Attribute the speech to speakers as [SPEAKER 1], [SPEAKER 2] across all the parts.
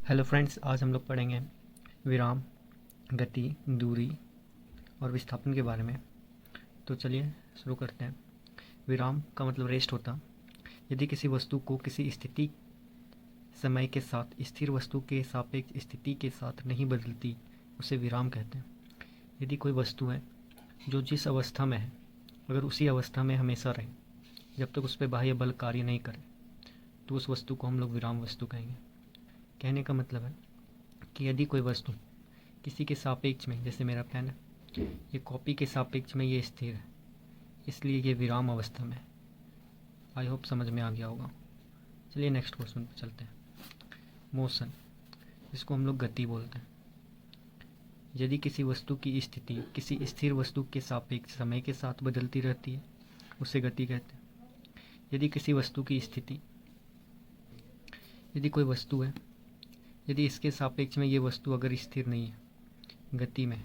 [SPEAKER 1] Hello friends, आज हम लोग पढ़ेंगे विराम, गति, दूरी और विस्थापन के बारे में। तो चलिए शुरू करते हैं। विराम का मतलब रेस्ट होता। यदि किसी वस्तु को किसी स्थिति समय के साथ स्थिर वस्तु के सापेक्ष स्थिति के साथ नहीं बदलती, उसे विराम कहते हैं। यदि कोई वस्तु है जो जिस अवस्था में है, अगर उसी अवस्था में हमेशा रहे जब तक उस पर बाह्य बल कार्य नहीं करे, तो उस वस्तु को हम लोग विराम वस्तु कहेंगे। कहने का मतलब है कि यदि कोई वस्तु किसी के सापेक्ष में, जैसे मेरा पेन है, ये कॉपी के सापेक्ष में ये स्थिर है, इसलिए ये विराम अवस्था में है। आई होप समझ में आ गया होगा। चलिए नेक्स्ट क्वेश्चन पर चलते हैं। मोशन, जिसको हम लोग गति बोलते हैं। यदि किसी वस्तु की स्थिति किसी स्थिर वस्तु के सापेक्ष समय के साथ बदलती रहती है, उसे गति कहते हैं। यदि किसी वस्तु की स्थिति, यदि कोई वस्तु है, यदि इसके सापेक्ष में ये वस्तु अगर स्थिर नहीं है, गति में,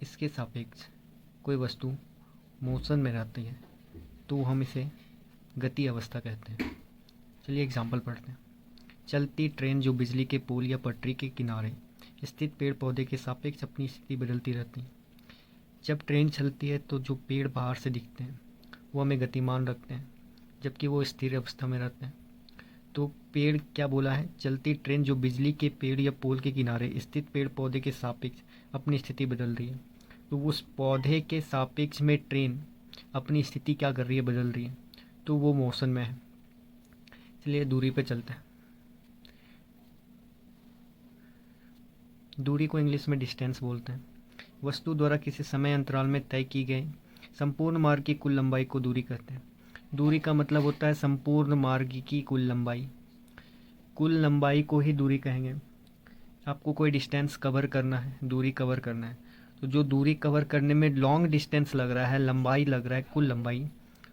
[SPEAKER 1] इसके सापेक्ष कोई वस्तु मोशन में रहती है, तो हम इसे गति अवस्था कहते हैं। चलिए एग्जाम्पल पढ़ते हैं। चलती ट्रेन जो बिजली के पोल या पटरी के किनारे स्थित पेड़ पौधे के सापेक्ष अपनी स्थिति बदलती रहती है। जब ट्रेन चलती है तो जो पेड़ बाहर से दिखते हैं वो हमें गतिमान रखते हैं, जबकि वो स्थिर अवस्था में रहते हैं। तो पेड़ क्या बोला है? चलती ट्रेन जो बिजली के पेड़ या पोल के किनारे स्थित पेड़ पौधे के सापेक्ष अपनी स्थिति बदल रही है। तो उस पौधे के सापेक्ष में ट्रेन अपनी स्थिति क्या कर रही है? बदल रही है, तो वो मोशन में है। चलिए दूरी पे चलते हैं। दूरी को इंग्लिश में डिस्टेंस बोलते हैं। वस्तु द्वारा किसी समय अंतराल में तय की गई संपूर्ण मार्ग की कुल लंबाई को दूरी कहते हैं। दूरी का मतलब होता है संपूर्ण मार्ग की कुल लंबाई। कुल लंबाई को ही दूरी कहेंगे। आपको कोई डिस्टेंस कवर करना है, दूरी कवर करना है, तो जो दूरी कवर करने में लॉन्ग डिस्टेंस लग रहा है, लंबाई लग रहा है, कुल लंबाई,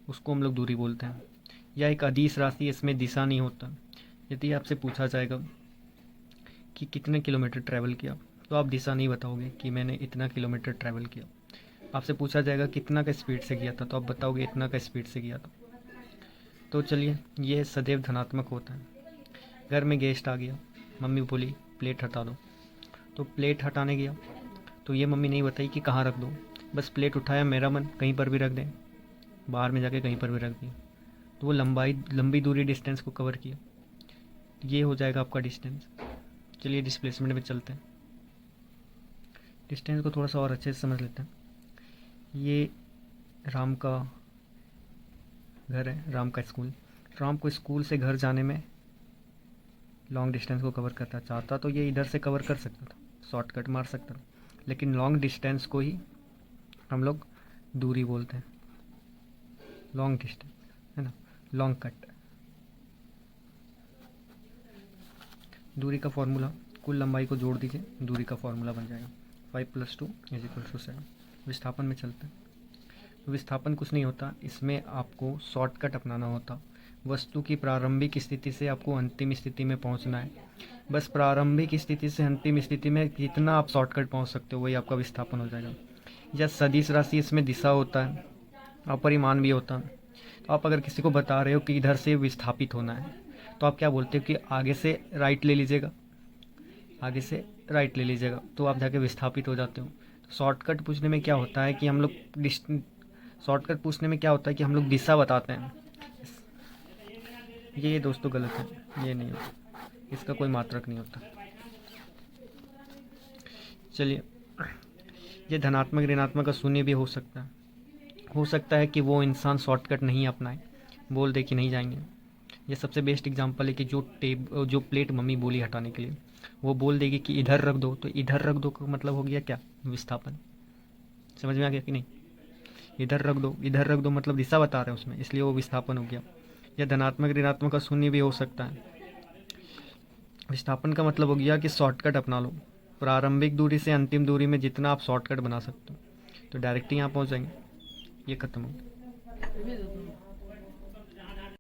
[SPEAKER 1] उसको हम लोग दूरी बोलते हैं। या एक अदिश राशि, इसमें दिशा नहीं होता। यदि आपसे पूछा जाएगा कि कितने किलोमीटर ट्रैवल किया, तो आप दिशा नहीं बताओगे कि मैंने इतना किलोमीटर ट्रैवल किया। आपसे पूछा जाएगा कितना का स्पीड से किया था, तो आप बताओगे इतना का स्पीड से किया था। तो चलिए, ये सदैव धनात्मक होता है। घर में गेस्ट आ गया, मम्मी बोली प्लेट हटा दो, तो प्लेट हटाने गया, तो ये मम्मी नहीं बताई कि कहाँ रख दो, बस प्लेट उठाया, मेरा मन कहीं पर भी रख दें, बाहर में जाके कहीं पर भी रख दिया, तो वो लंबी दूरी डिस्टेंस को कवर किया। ये हो जाएगा आपका डिस्टेंस। चलिए डिस्प्लेसमेंट में चलते हैं। डिस्टेंस को थोड़ा सा और अच्छे से समझ लेते हैं। ये राम का घर है, राम का स्कूल। राम को स्कूल से घर जाने में लॉन्ग डिस्टेंस को कवर करता चाहता, तो ये इधर से कवर कर सकता था, शॉर्टकट मार सकता था, लेकिन लॉन्ग डिस्टेंस को ही हम लोग दूरी बोलते हैं। लॉन्ग डिस्टेंस है ना, लॉन्ग कट। दूरी का फॉर्मूला, कुल लंबाई को जोड़ दीजिए, दूरी का फॉर्मूला बन जाएगा 5 + 2 = 7। विस्थापन में चलते हैं। तो विस्थापन कुछ नहीं होता, इसमें आपको शॉर्टकट अपनाना होता। वस्तु की प्रारंभिक स्थिति से आपको अंतिम स्थिति में पहुंचना है। बस प्रारंभिक स्थिति से अंतिम स्थिति में जितना आप शॉर्टकट पहुंच सकते हो वही आपका विस्थापन हो जाएगा। या सदिश राशि, इसमें दिशा होता है और परिमाण भी होता है। तो आप अगर किसी को बता रहे हो कि इधर से विस्थापित होना है, तो आप क्या बोलते हो कि आगे से राइट ले लीजिएगा, आगे से राइट ले लीजिएगा, तो आप जाके विस्थापित हो जाते हो। तो शॉर्टकट पूछने में क्या होता है कि हम लोग दिशा बताते हैं। ये दोस्तों गलत है, ये नहीं होता, इसका कोई मात्रक नहीं होता। चलिए, ये धनात्मक ऋणात्मक का शून्य भी हो सकता है। हो सकता है कि वो इंसान शॉर्टकट नहीं अपनाए, बोल दे कि नहीं जाएंगे। ये सबसे बेस्ट एग्जांपल है कि जो प्लेट मम्मी बोली हटाने के लिए, वो बोल देगी कि इधर रख दो, तो इधर रख दो का मतलब हो गया क्या? विस्थापन। समझ में आ गया कि नहीं? इधर रख दो मतलब दिशा बता रहे हैं उसमें, इसलिए वो विस्थापन हो गया। या धनात्मक ऋणात्मक का शून्य भी हो सकता है। विस्थापन का मतलब हो गया कि शॉर्टकट अपना लो। प्रारंभिक दूरी से अंतिम दूरी में जितना आप शॉर्टकट बना सकते हो, तो डायरेक्ट ही यहाँ पहुँच जाएंगे। ये खत्म हो गया।